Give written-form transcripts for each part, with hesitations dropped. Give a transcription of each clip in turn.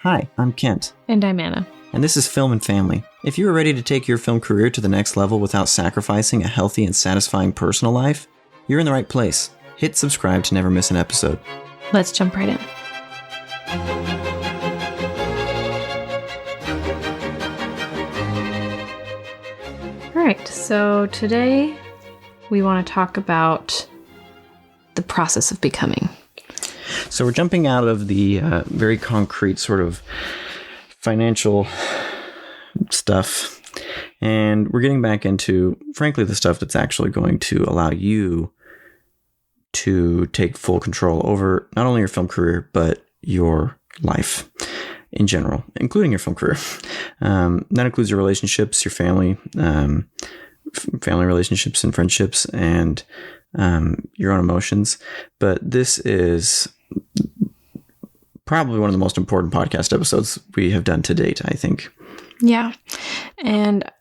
Hi, I'm Kent. And I'm Anna. And this is Film and Family. If you are ready to take your film career to the next level without sacrificing a healthy and satisfying personal life, you're in the right place. Hit subscribe to never miss an episode. Let's jump right in. All right, so today we want to talk about the process of becoming. So we're jumping out of the very concrete sort of financial stuff, and we're getting back into, frankly, the stuff that's actually going to allow you to take full control over not only your film career, but your life in general, including your film career. That includes your relationships, your family, family relationships and friendships, and your own emotions. But this is probably one of the most important podcast episodes we have done to date, I think. Yeah. And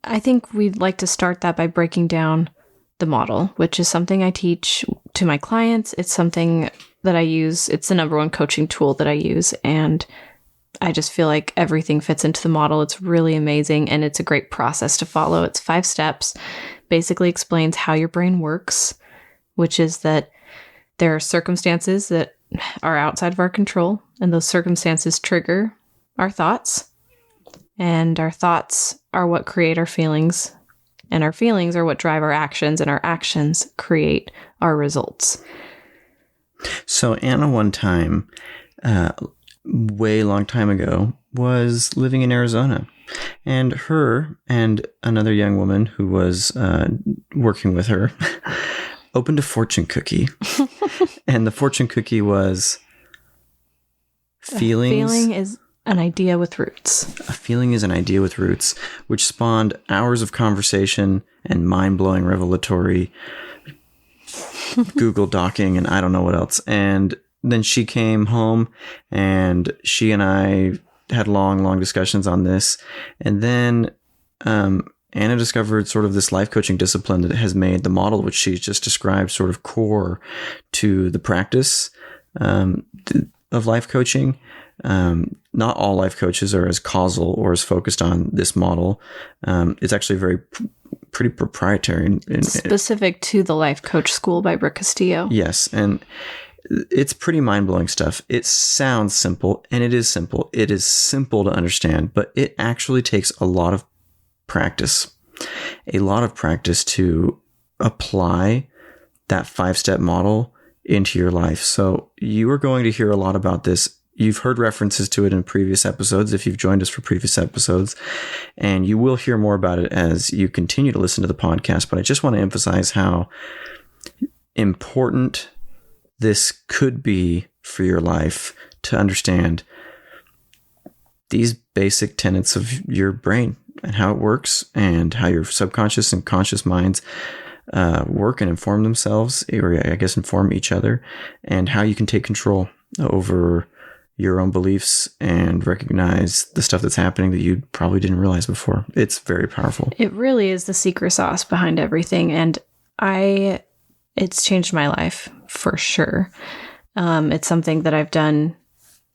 I think we'd like to start that by breaking down the model, which is something I teach to my clients. It's something that I use. It's the number one coaching tool that I use. And I just feel like everything fits into the model. It's really amazing. And it's a great process to follow. It's 5 steps, basically explains how your brain works, which is that there are circumstances that are outside of our control, and those circumstances trigger our thoughts, and our thoughts are what create our feelings, and our feelings are what drive our actions, and our actions create our results. So Anna, one time, way long time ago, was living in Arizona, and her and another young woman who was working with her opened a fortune cookie. And the fortune cookie was feelings. A feeling is an idea with roots. A feeling is an idea with roots, which spawned hours of conversation and mind-blowing revelatory Google docking and I don't know what else. And then she came home and she and I had long discussions on this. And then Anna discovered sort of this life coaching discipline that has made the model, which she just described, sort of core to the practice of life coaching. Not all life coaches are as causal or as focused on this model. It's actually very pretty proprietary. Specific to the Life Coach School by Brooke Castillo. Yes, and it's pretty mind-blowing stuff. It sounds simple, and it is simple. It is simple to understand, but it actually takes a lot of practice to apply that 5-step model into your life. So you are going to hear a lot about this. You've heard references to it in previous episodes if you've joined us for previous episodes, and you will hear more about it as you continue to listen to the podcast. But I just want to emphasize how important this could be for your life to understand these basic tenets of your brain and how it works, and how your subconscious and conscious minds work and inform themselves, or I guess inform each other, and how you can take control over your own beliefs and recognize the stuff that's happening that you probably didn't realize before. It's very powerful. It really is the secret sauce behind everything. And it's changed my life for sure. It's something that I've done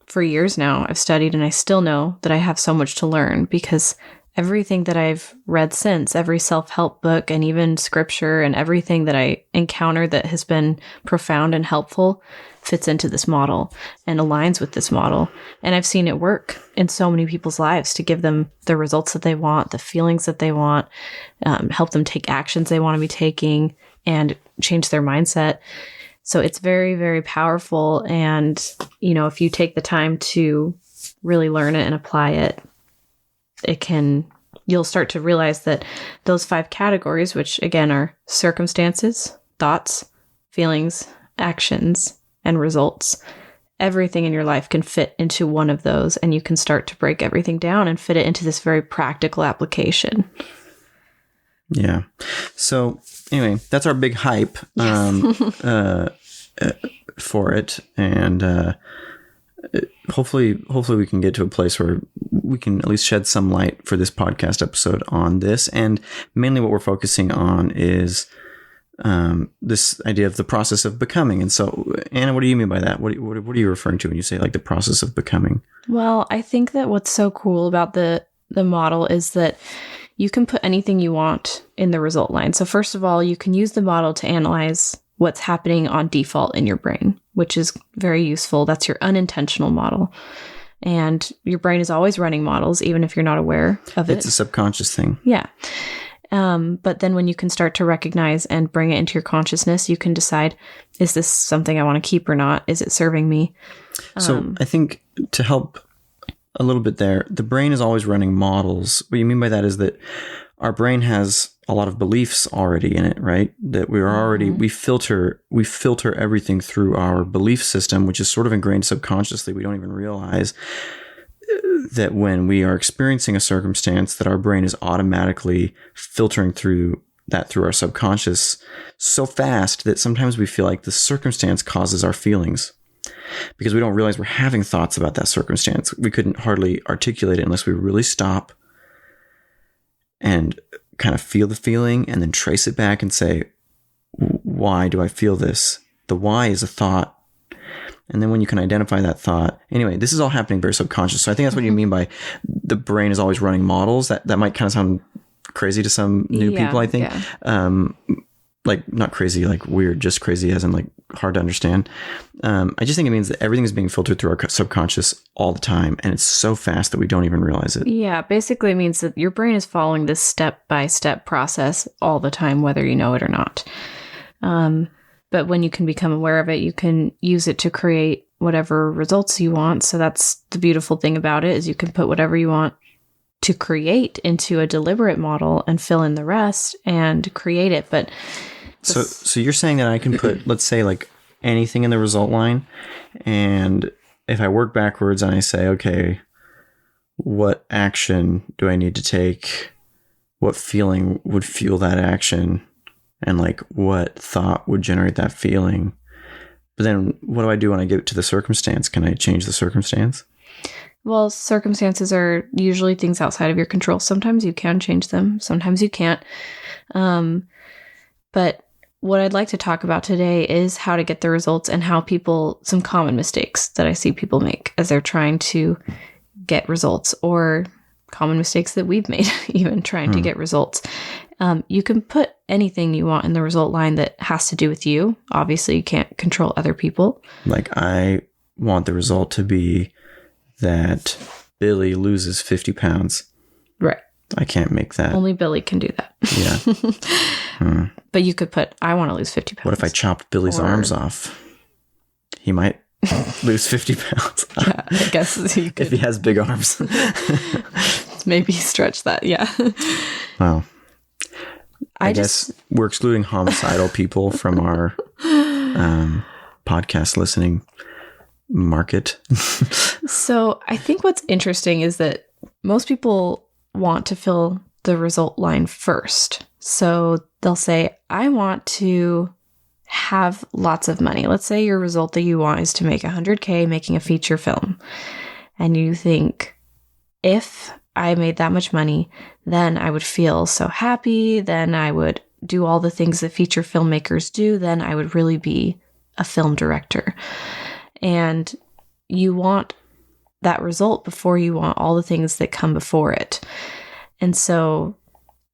for years now. I've studied, and I still know that I have so much to learn, because everything that I've read since, every self-help book and even scripture and everything that I encounter that has been profound and helpful fits into this model and aligns with this model. And I've seen it work in so many people's lives to give them the results that they want, the feelings that they want, help them take actions they want to be taking, and change their mindset. So it's very, very powerful. And, if you take the time to really learn it and apply it, you'll start to realize that those 5 categories, which again are circumstances, thoughts, feelings, actions, and results, everything in your life can fit into one of those, and you can start to break everything down and fit it into this very practical application. Yeah. So anyway, that's our big hype for it. And hopefully we can get to a place where we can at least shed some light for this podcast episode on this. And mainly what we're focusing on is this idea of the process of becoming. And so, Anna, what do you mean by that? What are you referring to when you say like the process of becoming? Well, I think that what's so cool about the model is that you can put anything you want in the result line. So first of all, you can use the model to analyze what's happening on default in your brain, which is very useful. That's your unintentional model. And your brain is always running models, even if you're not aware of it. It's a subconscious thing. Yeah. But then when you can start to recognize and bring it into your consciousness, you can decide, is this something I want to keep or not? Is it serving me? So I think to help a little bit there, the brain is always running models. What you mean by that is that our brain has a lot of beliefs already in it, right? That we are already, we filter everything through our belief system, which is sort of ingrained subconsciously. We don't even realize that when we are experiencing a circumstance, that our brain is automatically filtering through our subconscious so fast that sometimes we feel like the circumstance causes our feelings because we don't realize we're having thoughts about that circumstance. We couldn't hardly articulate it unless we really stop and kind of feel the feeling and then trace it back and say, why do I feel this? The why is a thought. And then when you can identify that thought, anyway, this is all happening very subconscious. So I think that's what you mean by the brain is always running models. That might kind of sound crazy to some new people, I think. Yeah. Like not crazy, like weird, just crazy as in like hard to understand. I just think it means that everything is being filtered through our subconscious all the time. And it's so fast that we don't even realize it. Yeah, basically it means that your brain is following this step-by-step process all the time, whether you know it or not. But when you can become aware of it, you can use it to create whatever results you want. So that's the beautiful thing about it, is you can put whatever you want to create into a deliberate model and fill in the rest and create it. But so you're saying that I can put, let's say, like anything in the result line, and if I work backwards and I say, okay, what action do I need to take? What feeling would fuel that action? And like what thought would generate that feeling? But then what do I do when I get to the circumstance? Can I change the circumstance? Well, circumstances are usually things outside of your control. Sometimes you can change them. Sometimes you can't. But what I'd like to talk about today is how to get the results and how some common mistakes that I see people make as they're trying to get results, or common mistakes that we've made even trying to get results. You can put anything you want in the result line that has to do with you. Obviously, you can't control other people. Like I want the result to be that Billy loses 50 pounds. Right. I can't make that. Only Billy can do that. Yeah. But you could put, I want to lose 50 pounds. What if I chopped Billy's arms off? He might lose 50 pounds. Yeah, I guess you could. If he has big arms. Maybe stretch that, yeah. Wow. I guess we're excluding homicidal people from our podcast listening market. So I think what's interesting is that most people want to fill the result line first. So they'll say, I want to have lots of money. Let's say your result that you want is to make $100K making a feature film. And you think, if I made that much money, then I would feel so happy. Then I would do all the things that feature filmmakers do. Then I would really be a film director. And you want that result before you want all the things that come before it. And so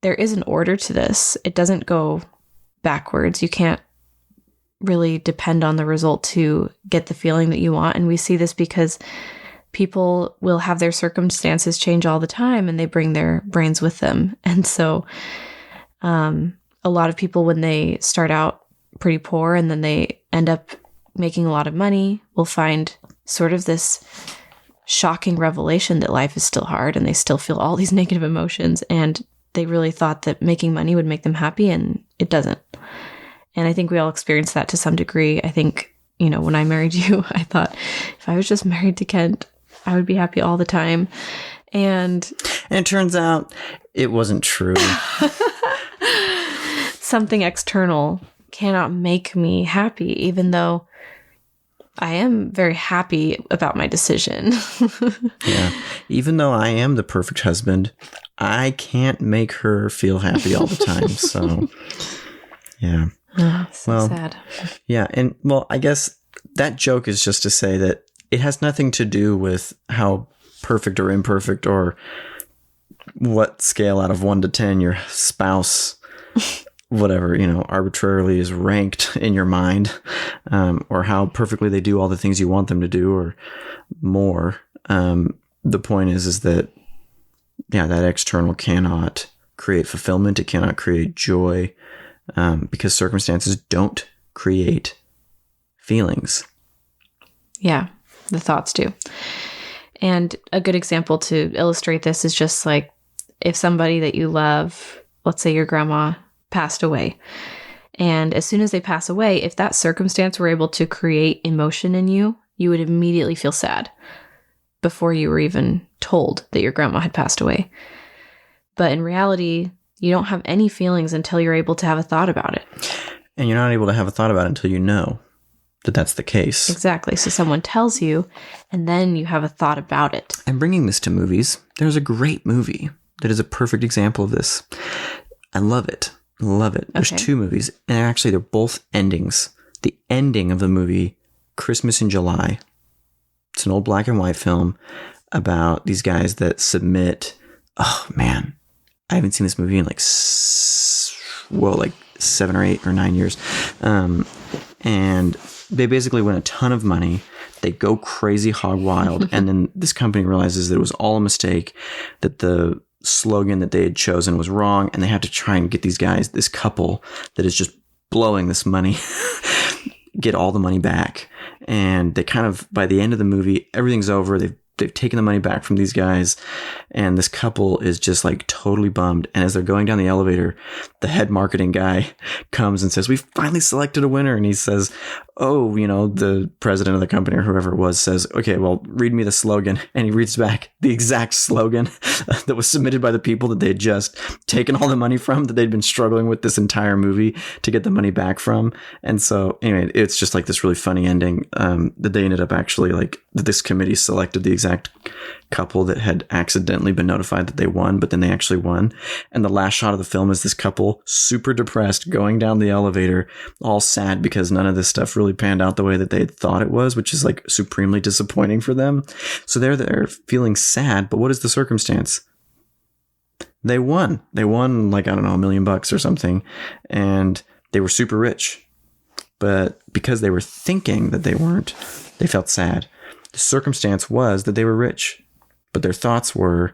there is an order to this. It doesn't go backwards. You can't really depend on the result to get the feeling that you want. And we see this because people will have their circumstances change all the time and they bring their brains with them. And so a lot of people, when they start out pretty poor and then they end up making a lot of money, will find sort of this shocking revelation that life is still hard and they still feel all these negative emotions. And they really thought that making money would make them happy, and it doesn't. And I think we all experience that to some degree. I think, when I married you, I thought if I was just married to Kent, I would be happy all the time. And it turns out it wasn't true. Something external cannot make me happy, even though I am very happy about my decision. Yeah. Even though I am the perfect husband, I can't make her feel happy all the time. So, yeah. Oh, so Well, sad. Yeah. And well, I guess that joke is just to say that it has nothing to do with how perfect or imperfect or what scale out of 1 to 10 your spouse, whatever, arbitrarily is ranked in your mind, or how perfectly they do all the things you want them to do or more. The point is that, that external cannot create fulfillment. It cannot create joy, because circumstances don't create feelings. Yeah, the thoughts do. And a good example to illustrate this is just like if somebody that you love, let's say your grandma, passed away. And as soon as they pass away, if that circumstance were able to create emotion in you, you would immediately feel sad before you were even told that your grandma had passed away. But in reality, you don't have any feelings until you're able to have a thought about it. And you're not able to have a thought about it until you know that that's the case. Exactly. So someone tells you, and then you have a thought about it. And bringing this to movies, there's a great movie that is a perfect example of this. I love it. Love it. There's two movies, and actually they're both endings. The ending of the movie, Christmas in July. It's an old black and white film about these guys that submit. Oh man, I haven't seen this movie in like 7 or 8 or 9 years. And they basically win a ton of money. They go crazy hog wild. And then this company realizes that it was all a mistake, that the slogan that they had chosen was wrong. And they have to try and get these guys, this couple that is just blowing this money, get all the money back. And they kind of, by the end of the movie, everything's over. They've taken the money back from these guys, and this couple is just like totally bummed. And as they're going down the elevator, the head marketing guy comes and says, "We finally selected a winner." And he says, "Oh, the president of the company or whoever it was says, okay, well, read me the slogan." And he reads back the exact slogan that was submitted by the people that they had just taken all the money from, that they'd been struggling with this entire movie to get the money back from. And so anyway, it's just like this really funny ending, that they ended up actually this committee selected the exact couple that had accidentally been notified that they won, but then they actually won. And the last shot of the film is this couple super depressed going down the elevator, all sad because none of this stuff really panned out the way that they had thought it was, which is like supremely disappointing for them. So they're feeling sad, but what is the circumstance? They won. They won like, I don't know, $1 million or something. And they were super rich. But because they were thinking that they weren't, they felt sad. The circumstance was that they were rich, but their thoughts were,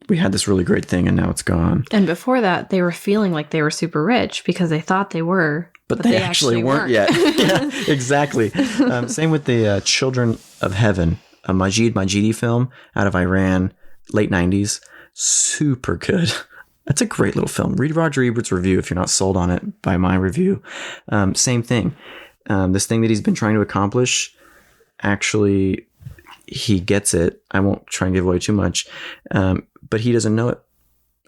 we had this really great thing and now it's gone. And before that, they were feeling like they were super rich because they thought they were. But they actually weren't yet. Yeah, exactly. Same with the Children of Heaven, a Majidi film out of Iran, late 90s. Super good. That's a great little film. Read Roger Ebert's review if you're not sold on it by my review. Same thing. This thing that he's been trying to accomplish, actually, he gets it. I won't try and give away too much, but he doesn't know it.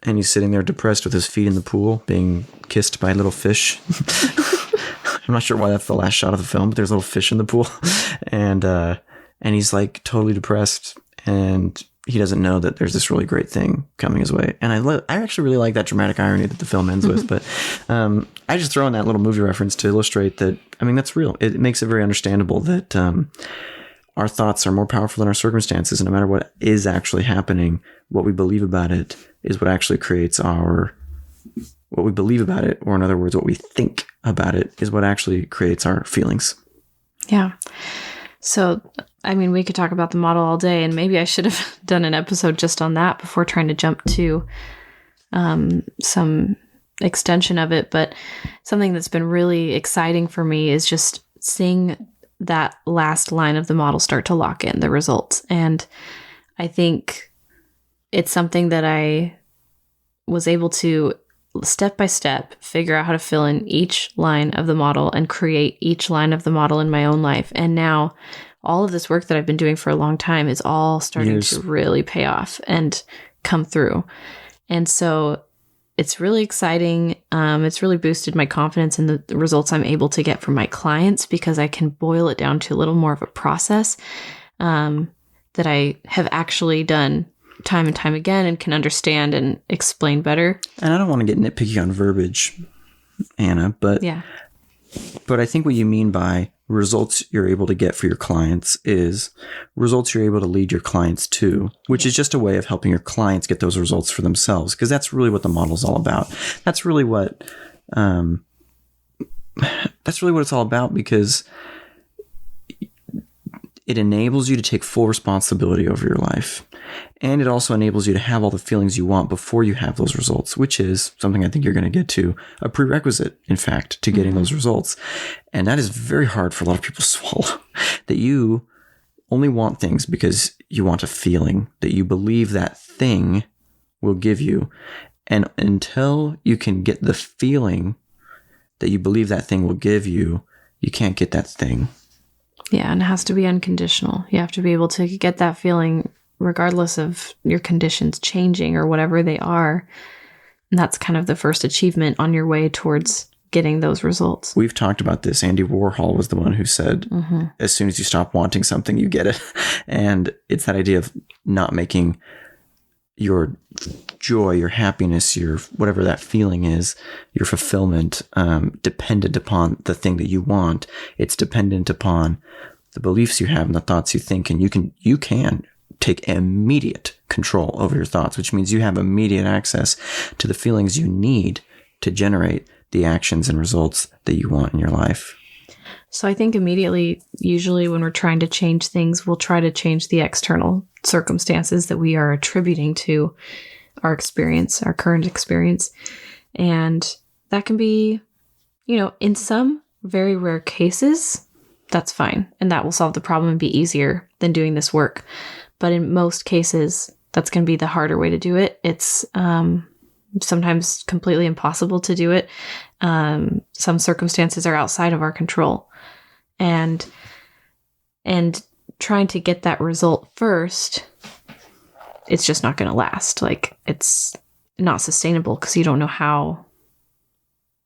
And he's sitting there depressed with his feet in the pool, being kissed by little fish. I'm not sure why that's the last shot of the film, but there's little fish in the pool. And he's like totally depressed, and he doesn't know that there's this really great thing coming his way. And I actually really like that dramatic irony that the film ends with. But I just throw in that little movie reference to illustrate that, I mean, that's real. It makes it very understandable that our thoughts are more powerful than our circumstances. And no matter what is actually happening, what we believe about it is what actually creates what we believe about it. Or in other words, what we think about it is what actually creates our feelings. Yeah. So, I mean, we could talk about the model all day, and maybe I should have done an episode just on that before trying to jump to some extension of it. But something that's been really exciting for me is just seeing that last line of the model start to lock in the results. And I think it's something that I was able to step by step figure out how to fill in each line of the model and create each line of the model in my own life. And now all of this work that I've been doing for a long time is all starting to really pay off and come through. And so it's really exciting. It's really boosted my confidence in the results I'm able to get from my clients, because I can boil it down to a little more of a process that I have actually done time and time again and can understand and explain better. And I don't want to get nitpicky on verbiage, Anna, but Yeah. I think what you mean by results you're able to get for your clients is results you're able to lead your clients to, which is just a way of helping your clients get those results for themselves. Because that's really what the model is all about. That's really what it's all about, because it enables you to take full responsibility over your life. And it also enables you to have all the feelings you want before you have those results, which is something I think you're going to get to, a prerequisite, in fact, to getting those results. And that is very hard for a lot of people to swallow, that you only want things because you want a feeling that you believe that thing will give you. And until you can get the feeling that you believe that thing will give you, you can't get that thing. Yeah, and it has to be unconditional. You have to be able to get that feeling regardless of your conditions changing or whatever they are. And that's kind of the first achievement on your way towards getting those results. We've talked about this. Andy Warhol was the one who said, as soon as you stop wanting something, you get it. And it's that idea of not making your joy, your happiness, your whatever that feeling is, your fulfillment, dependent upon the thing that you want. It's dependent upon the beliefs you have and the thoughts you think. And you can take immediate control over your thoughts, which means you have immediate access to the feelings you need to generate the actions and results that you want in your life. So I think immediately, usually when we're trying to change things, we'll try to change the external circumstances that we are attributing to our experience, our current experience. And that can be, in some very rare cases, that's fine. And that will solve the problem and be easier than doing this work. But in most cases, that's going to be the harder way to do it. It's sometimes completely impossible to do it. Some circumstances are outside of our control. And trying to get that result first, it's just not going to last. Like, it's not sustainable because you don't know how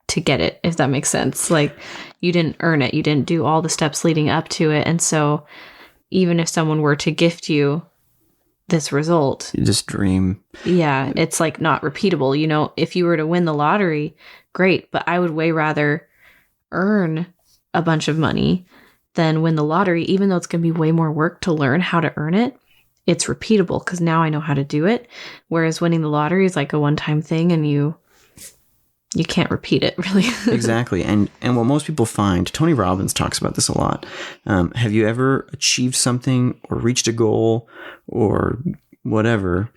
to get it, if that makes sense. Like, you didn't earn it. You didn't do all the steps leading up to it. And so even if someone were to gift you this result, You just dream. yeah, it's like not repeatable. If you were to win the lottery, great, but I would way rather earn a bunch of money than win the lottery, even though it's going to be way more work to learn how to earn it. It's repeatable because now I know how to do it. Whereas winning the lottery is like a one-time thing and you can't repeat it, really. Exactly. And what most people find, Tony Robbins talks about this a lot. Have you ever achieved something or reached a goal or whatever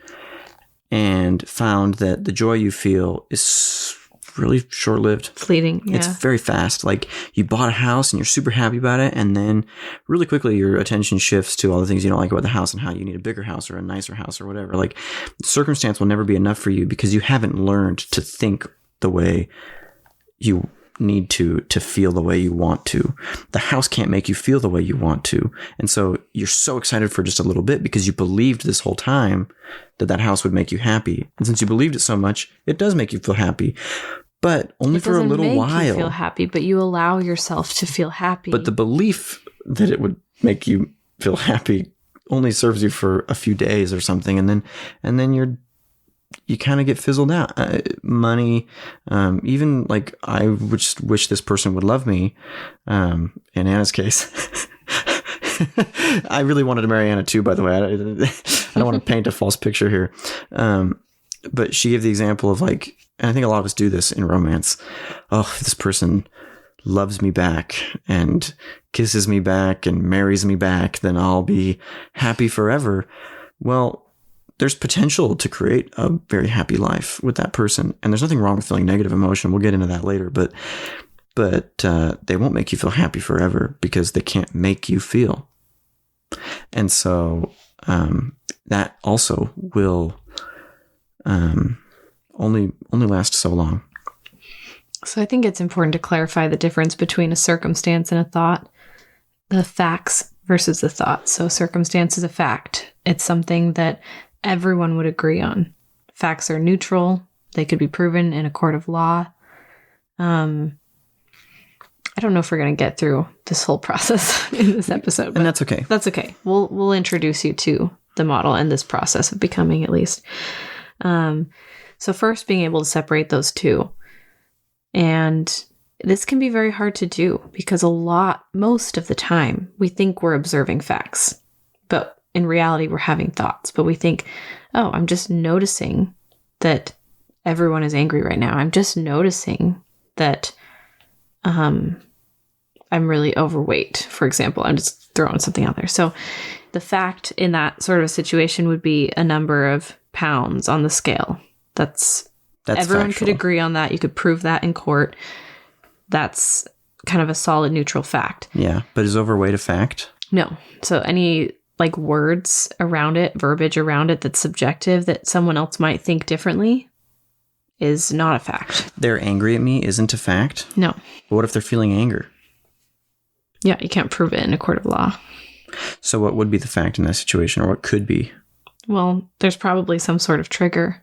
and found that the joy you feel is really short-lived? Fleeting, yeah. It's very fast. Like, you bought a house and you're super happy about it, and then really quickly your attention shifts to all the things you don't like about the house and how you need a bigger house or a nicer house or whatever. Like, circumstance will never be enough for you because you haven't learned to think the way you need to feel the way you want to. The house can't make you feel the way you want to. And so you're so excited for just a little bit because you believed this whole time that house would make you happy. And since you believed it so much, it does make you feel happy. But only for a little while. It doesn't make you feel happy, but you allow yourself to feel happy. But the belief that it would make you feel happy only serves you for a few days or something, and then you kind of get fizzled out. Money, even like, I would just wish this person would love me. In Anna's case, I really wanted to marry Anna too, by the way. I don't want to paint a false picture here. But she gave the example of, like, and I think a lot of us do this in romance. Oh, if this person loves me back and kisses me back and marries me back, then I'll be happy forever. Well, there's potential to create a very happy life with that person. And there's nothing wrong with feeling negative emotion. We'll get into that later, but they won't make you feel happy forever because they can't make you feel. And so, that also will, only last so long. So I think it's important to clarify the difference between a circumstance and a thought, the facts versus the thought. So circumstance is a fact. It's something that everyone would agree on. Facts are neutral. They could be proven in a court of law. I don't know if we're going to get through this whole process in this episode. And that's okay. That's okay. We'll introduce you to the model and this process of becoming, at least. So first, being able to separate those two. And this can be very hard to do because most of the time, we think we're observing facts, but in reality, we're having thoughts. But we think, oh, I'm just noticing that everyone is angry right now. I'm just noticing that I'm really overweight, for example. I'm just throwing something out there. So the fact in that sort of a situation would be a number of pounds on the scale. That's everyone factual. could agree on that. You could prove that in court. That's kind of a solid neutral fact. Yeah, but is overweight a fact? No. So any like words around it, verbiage around it that's subjective that someone else might think differently is not a fact. They're angry at me isn't a fact? No. But what if they're feeling anger? Yeah, you can't prove it in a court of law. So what would be the fact in that situation, or what could be? Well, there's probably some sort of trigger.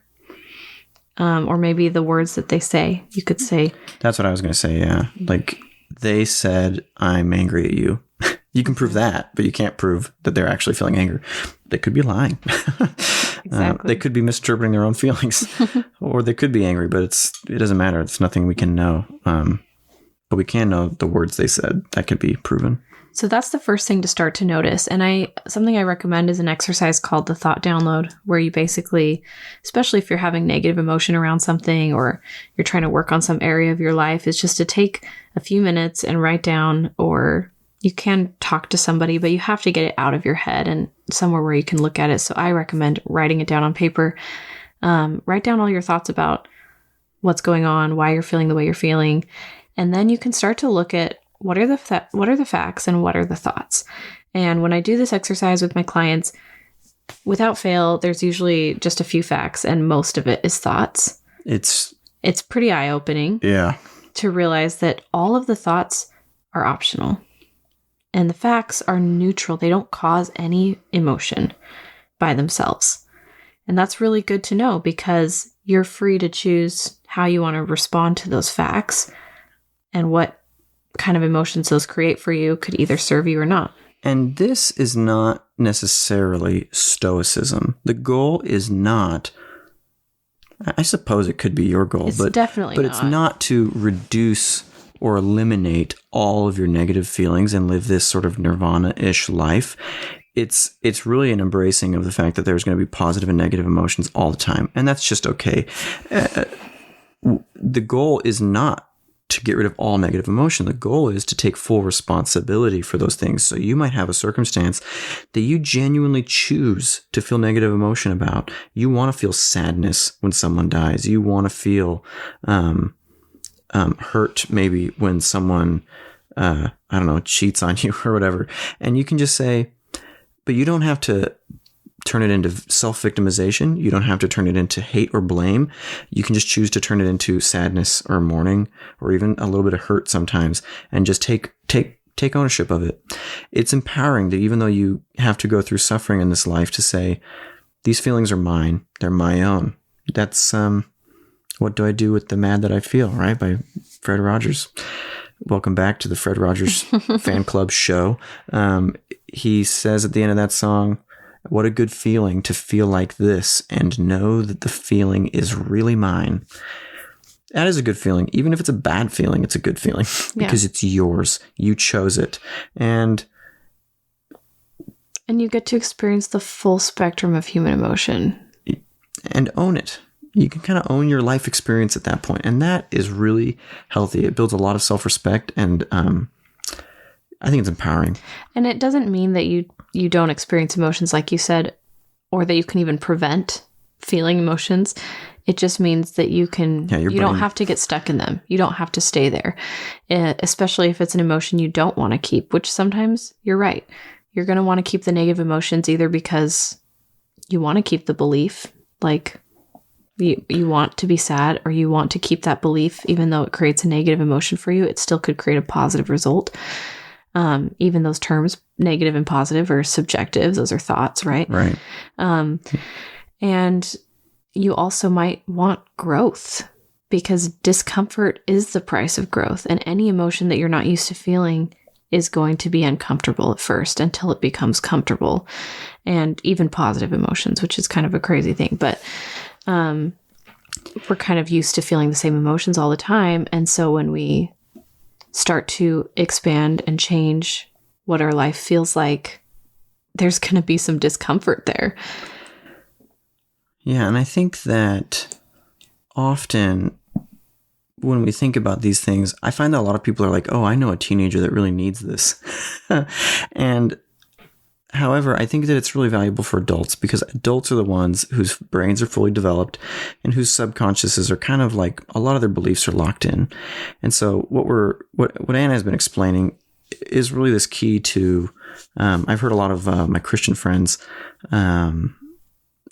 Or maybe the words that they say. You could say... That's what I was going to say, yeah. Like, they said, I'm angry at you. You can prove that, but you can't prove that they're actually feeling anger. They could be lying. Exactly. They could be misinterpreting their own feelings. Or they could be angry, but it doesn't matter. It's nothing we can know. But we can know the words they said. That could be proven. So that's the first thing to start to notice. And something I recommend is an exercise called the thought download, where you basically, especially if you're having negative emotion around something or you're trying to work on some area of your life, is just to take a few minutes and write down, or you can talk to somebody, but you have to get it out of your head and somewhere where you can look at it. So I recommend writing it down on paper. Write down all your thoughts about what's going on, why you're feeling the way you're feeling. And then you can start to look at what are the facts and what are the thoughts. And when I do this exercise with my clients, without fail, there's usually just a few facts and most of it is thoughts. It's pretty eye-opening. Yeah. To realize that all of the thoughts are optional and the facts are neutral. They don't cause any emotion by themselves. And that's really good to know because you're free to choose how you want to respond to those facts and what kind of emotions those create for you could either serve you or not. And this is not necessarily stoicism. The goal is not, I suppose it could be your goal, It's definitely but it's not to reduce or eliminate all of your negative feelings and live this sort of nirvana-ish life. It's really an embracing of the fact that there's going to be positive and negative emotions all the time. And that's just okay. The goal is not to get rid of all negative emotion. The goal is to take full responsibility for those things. So you might have a circumstance that you genuinely choose to feel negative emotion about. You want to feel sadness when someone dies. You want to feel hurt maybe when someone, cheats on you or whatever. And you can just say, but you don't have to turn it into self-victimization. You don't have to turn it into hate or blame. You can just choose to turn it into sadness or mourning or even a little bit of hurt sometimes and just take ownership of it. It's empowering that even though you have to go through suffering in this life to say, these feelings are mine. They're my own. That's What Do I Do with the Mad That I Feel, right? By Fred Rogers. Welcome back to the Fred Rogers Fan Club show. He says at the end of that song, what a good feeling to feel like this and know that the feeling is really mine. That is a good feeling. Even if it's a bad feeling, it's a good feeling because it's yours. You chose it. And you get to experience the full spectrum of human emotion. And own it. You can kind of own your life experience at that point. And that is really healthy. It builds a lot of self-respect and I think it's empowering. And it doesn't mean that you don't experience emotions like you said, or that you can even prevent feeling emotions. It just means that you can, you don't have to get stuck in them. You don't have to stay there, especially if it's an emotion you don't want to keep, which sometimes you're right. You're going to want to keep the negative emotions either because you want to keep the belief, like you want to be sad or you want to keep that belief, even though it creates a negative emotion for you, it still could create a positive result. Even those terms, negative and positive, are subjective. Those are thoughts, right? Right. And you also might want growth because discomfort is the price of growth. And any emotion that you're not used to feeling is going to be uncomfortable at first until it becomes comfortable. And even positive emotions, which is kind of a crazy thing. But we're kind of used to feeling the same emotions all the time. And so when we start to expand and change what our life feels like, there's going to be some discomfort there. Yeah, and I think that often when we think about these things, I find that a lot of people are like, oh, I know a teenager that really needs this. And however, I think that it's really valuable for adults, because adults are the ones whose brains are fully developed and whose subconsciouses are kind of like, a lot of their beliefs are locked in. And so what Anna has been explaining is really this key to, I've heard a lot of my Christian friends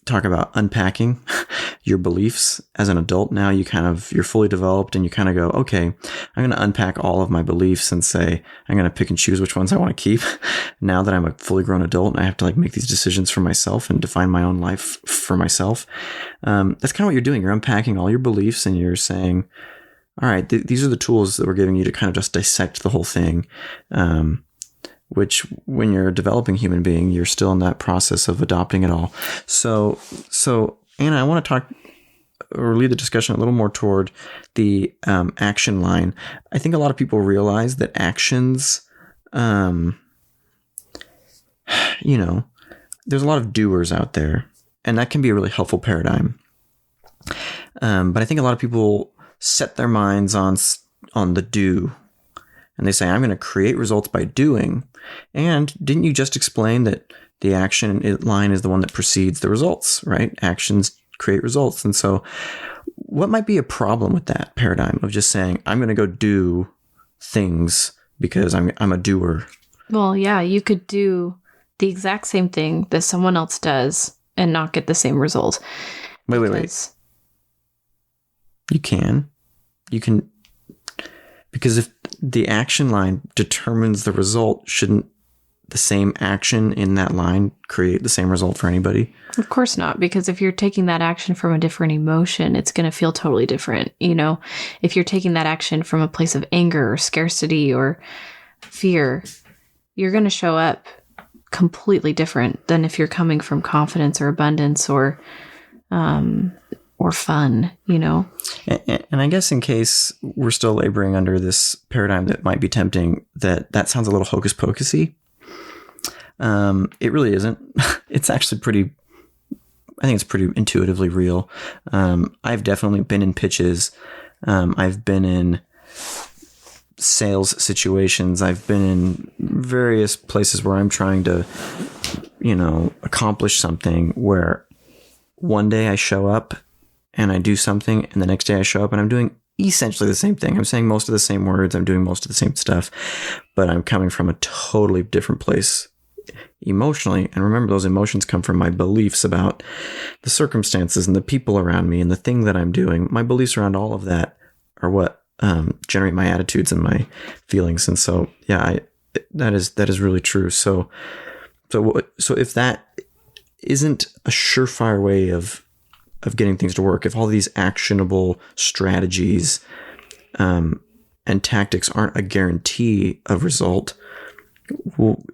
talk about unpacking your beliefs as an adult. Now you're fully developed, and you kind of go, okay, I'm going to unpack all of my beliefs and say, I'm going to pick and choose which ones I want to keep. Now that I'm a fully grown adult and I have to like make these decisions for myself and define my own life for myself. That's kind of what you're doing. You're unpacking all your beliefs and you're saying, all right, these are the tools that we're giving you to kind of just dissect the whole thing. Which when you're a developing human being, you're still in that process of adopting it all. So Anna, I want to talk or lead the discussion a little more toward the action line. I think a lot of people realize that actions, there's a lot of doers out there, and that can be a really helpful paradigm. But I think a lot of people set their minds on the do. And they say, I'm going to create results by doing. And didn't you just explain that the action line is the one that precedes the results, right? Actions create results. And so what might be a problem with that paradigm of just saying, I'm going to go do things because I'm a doer? Well, yeah, you could do the exact same thing that someone else does and not get the same result. Wait. You can, because if the action line determines the result, shouldn't the same action in that line create the same result for anybody? Of course not, because if you're taking that action from a different emotion, it's going to feel totally different. If you're taking that action from a place of anger or scarcity or fear, you're going to show up completely different than if you're coming from confidence or abundance or fun, And I guess in case we're still laboring under this paradigm that might be tempting, that sounds a little hocus pocusy. It really isn't. It's actually I think it's pretty intuitively real. I've definitely been in pitches. I've been in sales situations. I've been in various places where I'm trying to, accomplish something, where one day I show up and I do something, and the next day I show up and I'm doing essentially the same thing. I'm saying most of the same words. I'm doing most of the same stuff, but I'm coming from a totally different place emotionally. And remember, those emotions come from my beliefs about the circumstances and the people around me and the thing that I'm doing. My beliefs around all of that are what generate my attitudes and my feelings. And so, yeah, that is really true. So if that isn't a surefire way of getting things to work, if all these actionable strategies and tactics aren't a guarantee of result,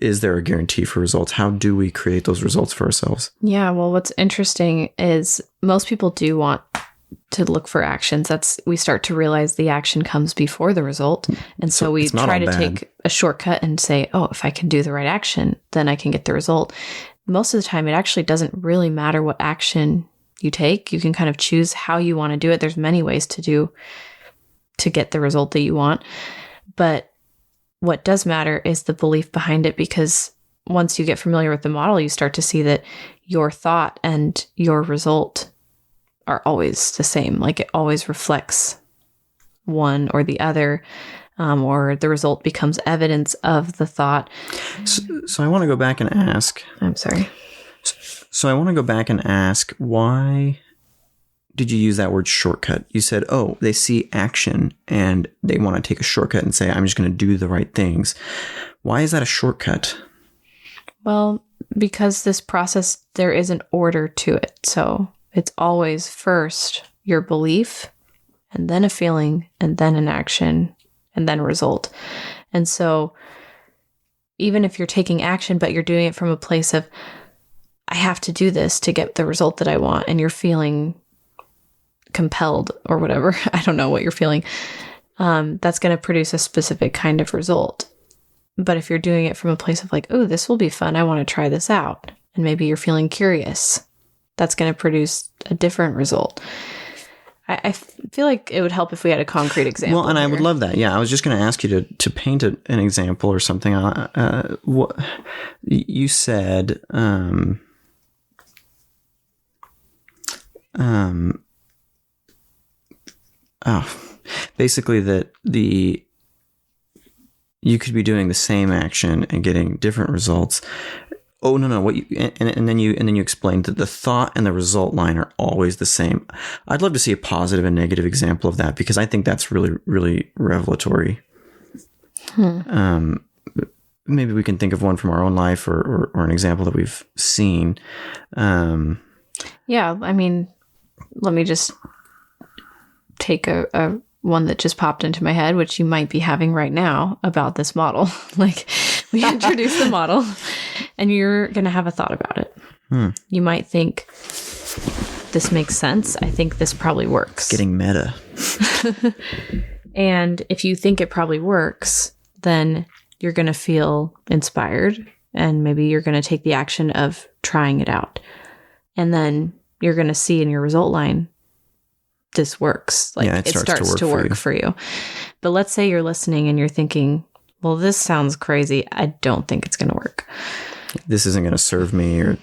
is there a guarantee for results? How do we create those results for ourselves? Yeah, well, what's interesting is most people do want to look for actions. We start to realize the action comes before the result. And so we try to take a shortcut and say, oh, if I can do the right action, then I can get the result. Most of the time, it actually doesn't really matter what action you take. You can kind of choose how you want to do it. There's many ways to get the result that you want. But what does matter is the belief behind it, because once you get familiar with the model, you start to see that your thought and your result are always the same. Like, it always reflects one or the other, or the result becomes evidence of the thought. So I want to go back and ask. I'm sorry. So I want to go back and ask, why did you use that word shortcut? You said, oh, they see action and they want to take a shortcut and say, I'm just going to do the right things. Why is that a shortcut? Well, because this process, there is an order to it. So it's always first your belief, and then a feeling, and then an action, and then a result. And so even if you're taking action, but you're doing it from a place of, I have to do this to get the result that I want, and you're feeling compelled or whatever, I don't know what you're feeling, that's going to produce a specific kind of result. But if you're doing it from a place of like, oh, this will be fun, I want to try this out, and maybe you're feeling curious, that's going to produce a different result. I feel like it would help if we had a concrete example. Well, and here. I would love that. Yeah, I was just going to ask you to paint an example or something. What you said. Basically that you could be doing the same action and getting different results. Oh, no. What you and then you explained that the thought and the result line are always the same. I'd love to see a positive and negative example of that, because I think that's really, really revelatory. Maybe we can think of one from our own life or an example that we've seen. Yeah, I mean, let me just take a one that just popped into my head, which you might be having right now about this model. Like, we introduce the model and you're going to have a thought about it. You might think, this makes sense. I think this probably works. Getting meta. And if you think it probably works, then you're going to feel inspired, and maybe you're going to take the action of trying it out. And then you're going to see in your result line, this works. Like, it starts to work for you. But let's say you're listening and you're thinking, well, this sounds crazy. I don't think it's going to work. This isn't going to serve me, or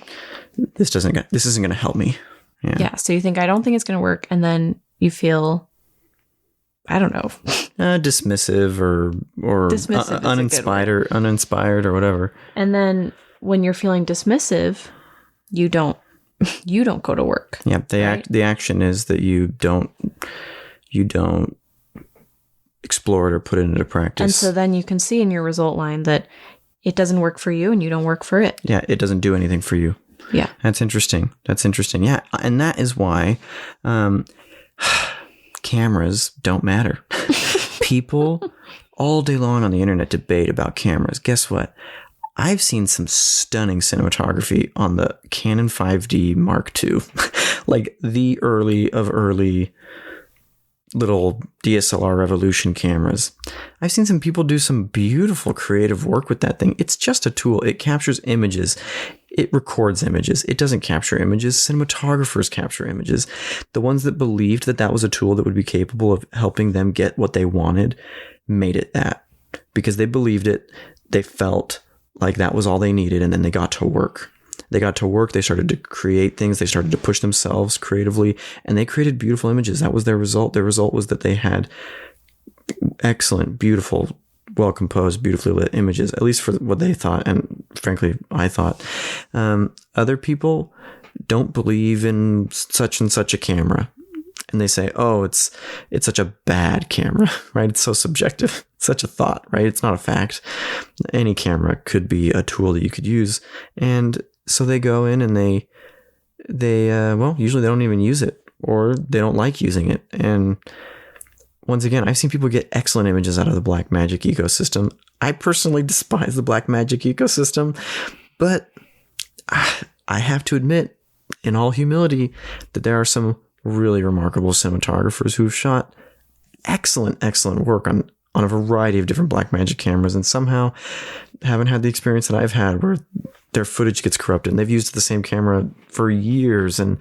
this isn't going to help me. Yeah. So you think, I don't think it's going to work. And then you feel, I don't know, dismissive or uninspired or whatever. And then when you're feeling dismissive, you don't go to work. Yeah. The action is that you don't explore it or put it into practice. And so then you can see in your result line that it doesn't work for you and you don't work for it. Yeah. It doesn't do anything for you. Yeah. That's interesting. Yeah. And that is why cameras don't matter. People all day long on the internet debate about cameras. Guess what? I've seen some stunning cinematography on the Canon 5D Mark II, like the early little DSLR revolution cameras. I've seen some people do some beautiful creative work with that thing. It's just a tool. It captures images. It records images. It doesn't capture images. Cinematographers capture images. The ones that believed that was a tool that would be capable of helping them get what they wanted made it that, because they believed it. They felt like that was all they needed. And then they got to work. They started to create things. They started to push themselves creatively, and they created beautiful images. That was their result. Their result was that they had excellent, beautiful, well-composed, beautifully lit images, at least for what they thought. And frankly, I thought. Other people don't believe in such and such a camera. And they say, oh, it's such a bad camera, right? It's so subjective. It's such a thought, right? It's not a fact. Any camera could be a tool that you could use. And so they go in and they usually they don't even use it, or they don't like using it. And once again, I've seen people get excellent images out of the Blackmagic ecosystem. I personally despise the Blackmagic ecosystem, but I have to admit, in all humility, that there are some really remarkable cinematographers who've shot excellent work on a variety of different Blackmagic cameras, and somehow haven't had the experience that I've had where their footage gets corrupted. And they've used the same camera for years, and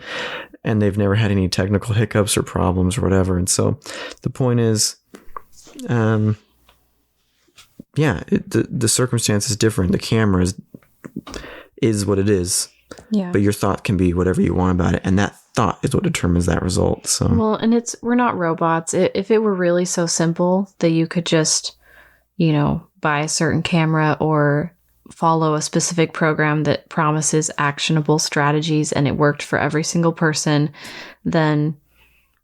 they've never had any technical hiccups or problems or whatever. And so the point is, the circumstance is different. The camera is what it is. Yeah. But your thought can be whatever you want about it, and that thought is what determines that result. So, well, and we're not robots. If it were really so simple that you could just, buy a certain camera or follow a specific program that promises actionable strategies and it worked for every single person, then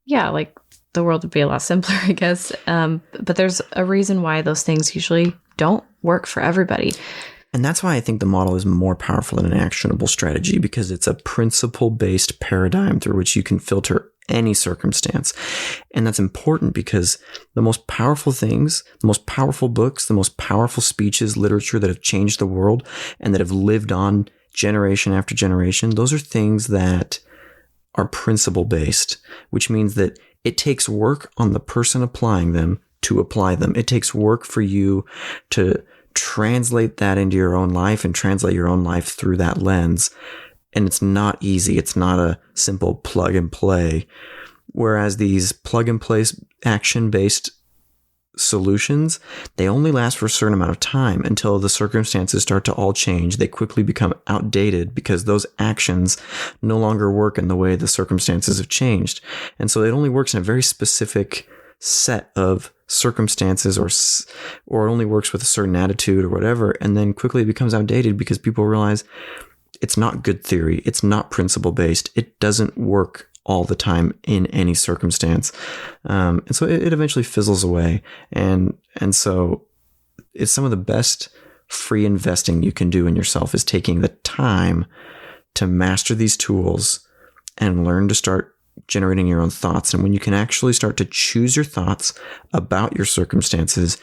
like the world would be a lot simpler, I guess. But there's a reason why those things usually don't work for everybody. And that's why I think the model is more powerful than an actionable strategy, because it's a principle-based paradigm through which you can filter any circumstance. And that's important because the most powerful things, the most powerful books, the most powerful speeches, literature that have changed the world and that have lived on generation after generation, those are things that are principle based, which means that it takes work on the person applying them to apply them. It takes work for you to translate that into your own life and translate your own life through that lens. And it's not easy. It's not a simple plug and play. Whereas these plug and play action based solutions, they only last for a certain amount of time until the circumstances start to all change. They quickly become outdated because those actions no longer work in the way the circumstances have changed. And so it only works in a very specific set of circumstances, or it only works with a certain attitude or whatever, and then quickly it becomes outdated because people realize it's not good theory. It's not principle based. It doesn't work all the time in any circumstance. And so it eventually fizzles away. And so it's some of the best free investing you can do in yourself is taking the time to master these tools and learn to start generating your own thoughts. And when you can actually start to choose your thoughts about your circumstances,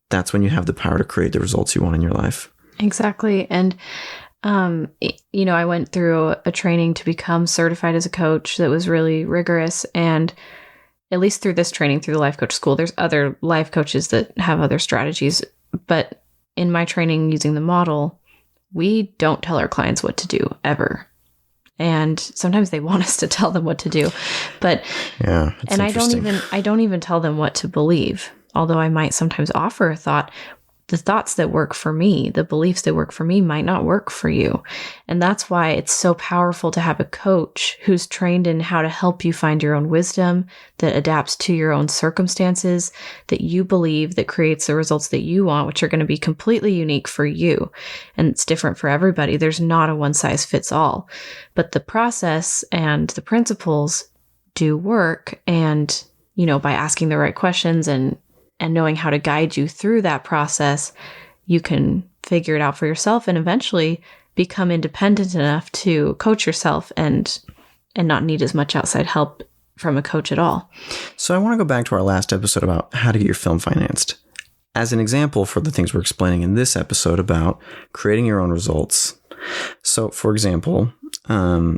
that's when you have the power to create the results you want in your life. Exactly. And I went through a training to become certified as a coach that was really rigorous. And at least through this training, through the life coach school, there's other life coaches that have other strategies. But in my training using the model, we don't tell our clients what to do ever. And sometimes they want us to tell them what to do, but yeah, and I don't even tell them what to believe. Although I might sometimes offer a thought. The thoughts that work for me, the beliefs that work for me might not work for you. And that's why it's so powerful to have a coach who's trained in how to help you find your own wisdom that adapts to your own circumstances, that you believe, that creates the results that you want, which are going to be completely unique for you. And it's different for everybody. There's not a one size fits all, but the process and the principles do work. And, by asking the right questions and knowing how to guide you through that process, you can figure it out for yourself and eventually become independent enough to coach yourself and not need as much outside help from a coach at all. So I want to go back to our last episode about how to get your film financed as an example for the things we're explaining in this episode about creating your own results. So, for example, there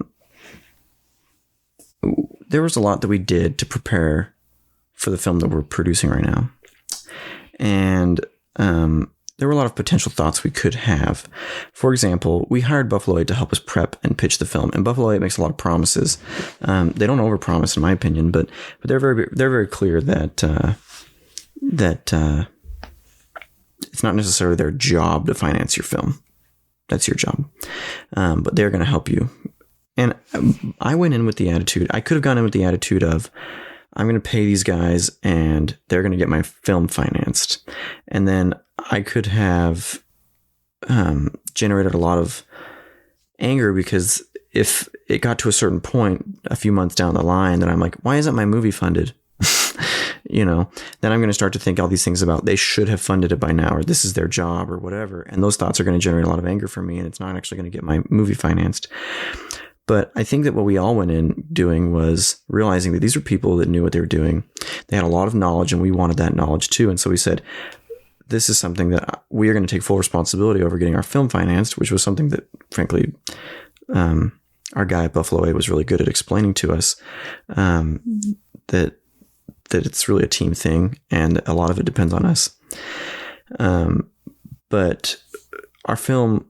was a lot that we did to prepare for the film that we're producing right now. And there were a lot of potential thoughts we could have. For example, we hired Buffalo 8 to help us prep and pitch the film. And Buffalo 8 makes a lot of promises. They don't overpromise, in my opinion, but they're very clear that it's not necessarily their job to finance your film. That's your job, but they're going to help you. And I went in with the attitude. I could have gone in with the attitude of, I'm going to pay these guys and they're going to get my film financed. And then I could have generated a lot of anger because if it got to a certain point a few months down the line that I'm like, why isn't my movie funded? Then I'm going to start to think all these things about they should have funded it by now, or this is their job or whatever. And those thoughts are going to generate a lot of anger for me, and it's not actually going to get my movie financed. But I think that what we all went in doing was realizing that these were people that knew what they were doing. They had a lot of knowledge and we wanted that knowledge too. And so we said, this is something that we are going to take full responsibility over getting our film financed, which was something that, frankly, our guy at Buffalo 8 was really good at explaining to us, that it's really a team thing and a lot of it depends on us. But our film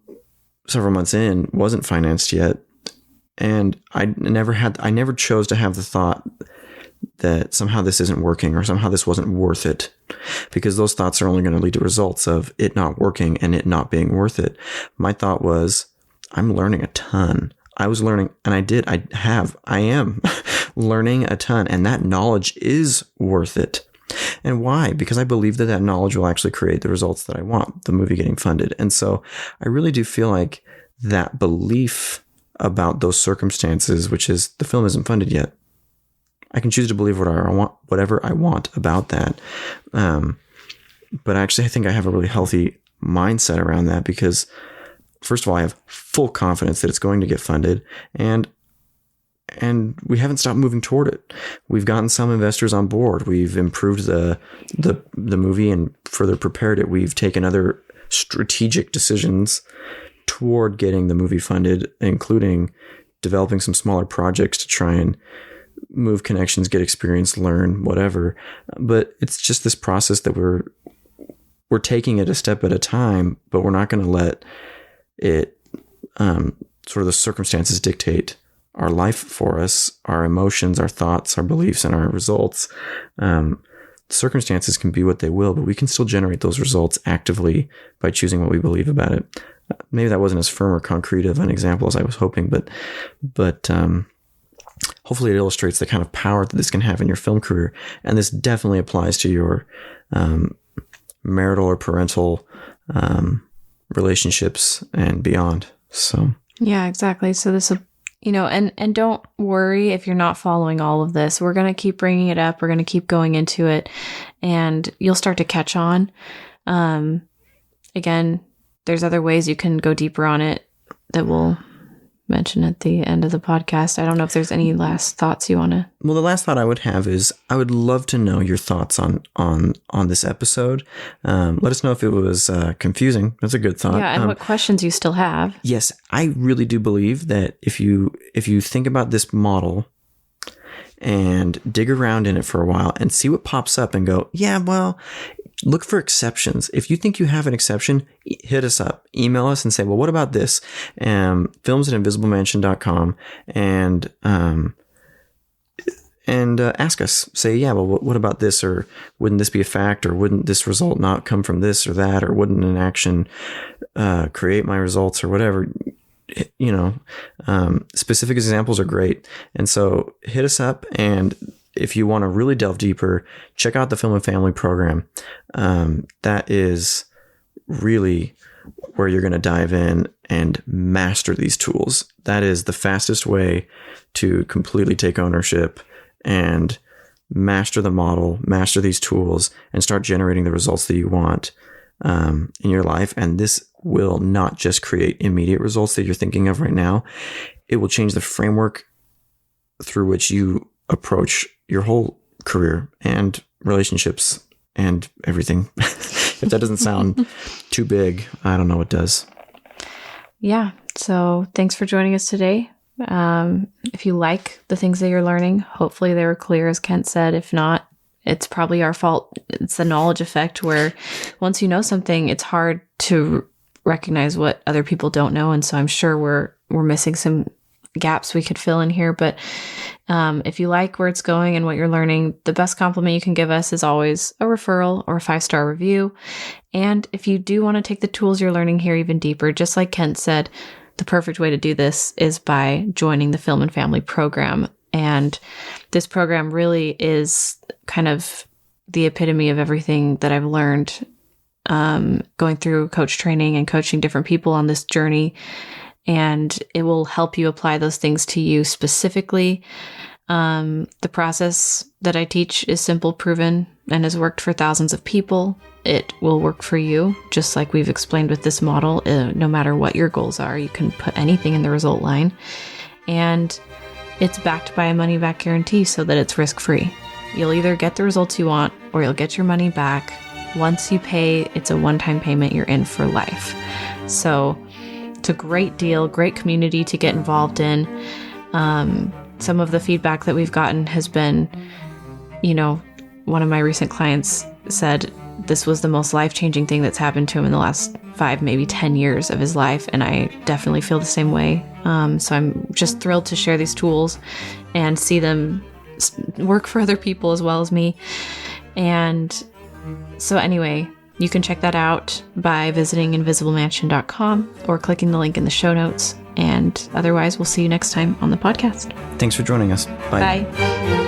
several months in wasn't financed yet. And I never chose to have the thought that somehow this isn't working or somehow this wasn't worth it, because those thoughts are only going to lead to results of it not working and it not being worth it. My thought was, I'm learning a ton. I was learning, and I am learning a ton, and that knowledge is worth it. And why? Because I believe that knowledge will actually create the results that I want, the movie getting funded. And so I really do feel like that belief about those circumstances, which is the film isn't funded yet, I can choose to believe whatever I want about that. But actually, I think I have a really healthy mindset around that because, first of all, I have full confidence that it's going to get funded, and we haven't stopped moving toward it. We've gotten some investors on board. We've improved the movie and further prepared it. We've taken other strategic decisions toward getting the movie funded, including developing some smaller projects to try and move connections, get experience, learn, whatever. But it's just this process that we're taking it a step at a time, but we're not going to let it sort of the circumstances dictate our life for us, our emotions, our thoughts, our beliefs, and our results. Circumstances can be what they will, but we can still generate those results actively by choosing what we believe about it. Maybe that wasn't as firm or concrete of an example as I was hoping, but hopefully it illustrates the kind of power that this can have in your film career. And this definitely applies to your marital or parental relationships and beyond. So yeah, exactly. So this will, and don't worry if you're not following all of this. We're going to keep bringing it up. We're going to keep going into it, and you'll start to catch on. Again, there's other ways you can go deeper on it that we'll mention at the end of the podcast. I don't know if there's any last thoughts you want to. Well, the last thought I would have is I would love to know your thoughts on this episode. Let us know if it was confusing. That's a good thought. Yeah, and what questions you still have. Yes, I really do believe that if you think about this model and dig around in it for a while and see what pops up and go, yeah, well, look for exceptions. If you think you have an exception, hit us up, email us and say, well, what about this? films@invisiblemansion.com and ask us, say, yeah, well, what about this? Or wouldn't this be a fact? Or wouldn't this result not come from this or that? Or wouldn't an action create my results or whatever? Specific examples are great. And so hit us up, and if you want to really delve deeper, check out the Film and Family program. That is really where you're going to dive in and master these tools. That is the fastest way to completely take ownership and master the model, master these tools, and start generating the results that you want in your life. And this will not just create immediate results that you're thinking of right now. It will change the framework through which you approach your whole career and relationships and everything. If that doesn't sound too big, I don't know what does. Yeah. So thanks for joining us today. If you like the things that you're learning, hopefully they were clear, as Kent said. If not, it's probably our fault. It's the knowledge effect, where once you know something, it's hard to recognize what other people don't know. And so I'm sure we're missing some gaps we could fill in here. But if you like where it's going and what you're learning, the best compliment you can give us is always a referral or a 5-star review. And if you do want to take the tools you're learning here even deeper, just like Kent said, the perfect way to do this is by joining the Film and Family program. And this program really is kind of the epitome of everything that I've learned going through coach training and coaching different people on this journey. And it will help you apply those things to you specifically. The process that I teach is simple, proven, and has worked for thousands of people. It will work for you, just like we've explained with this model. No matter what your goals are, you can put anything in the result line. And it's backed by a money-back guarantee so that it's risk-free. You'll either get the results you want or you'll get your money back. Once you pay, it's a one-time payment. You're in for life. So it's a great deal, great community to get involved in. Some of the feedback that we've gotten has been, one of my recent clients said this was the most life-changing thing that's happened to him in the last 5, maybe 10 years of his life. And I definitely feel the same way. So I'm just thrilled to share these tools and see them work for other people as well as me. And so anyway, you can check that out by visiting invisiblemansion.com or clicking the link in the show notes. And otherwise, we'll see you next time on the podcast. Thanks for joining us. Bye. Bye.